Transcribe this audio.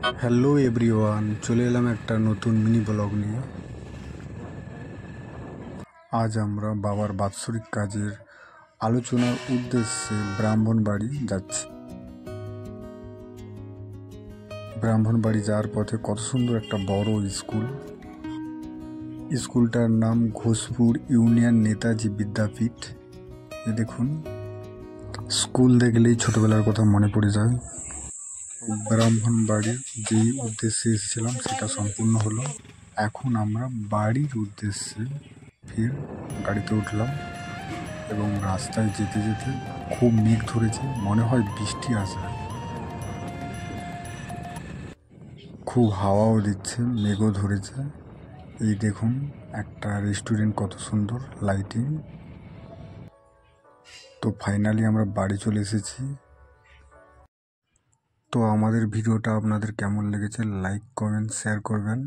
Hello everyone, চলে এলাম একটা নতুন মিনি ব্লগ নিয়ে। আজ আমরা বাবার বাৎসরিক কাজের আলোচনার উদ্দেশ্যে ব্রাহ্মণবাড়ি যাচ্ছি। ব্রাহ্মণবাড়ি যাওয়ার পথে কত সুন্দর একটা বড় স্কুলটার নাম ঘোষপুর ইউনিয়ন নেতাজি বিদ্যাপীঠ। এ দেখুন, স্কুল দেখলেই ছোটবেলার কথা মনে পড়ে যায়। ব্রাহ্মণবাড়ি যেই উদ্দেশ্যে এসেছিলাম সেটা সম্পূর্ণ হলো। এখন আমরা বাড়ির উদ্দেশ্যে ফের গাড়িতে উঠলাম এবং রাস্তায় যেতে যেতে খুব মেঘ ধরেছে, মনে হয় বৃষ্টি আসবে। খুব হাওয়াও দিচ্ছে, মেঘও ধরেছে। এই দেখুন একটা রেস্টুরেন্ট, কত সুন্দর লাইটিং। তো ফাইনালি আমরা বাড়ি চলে এসেছি। তো আমাদের ভিডিওটা আপনাদের কেমন লেগেছে লাইক কমেন্ট শেয়ার করবেন।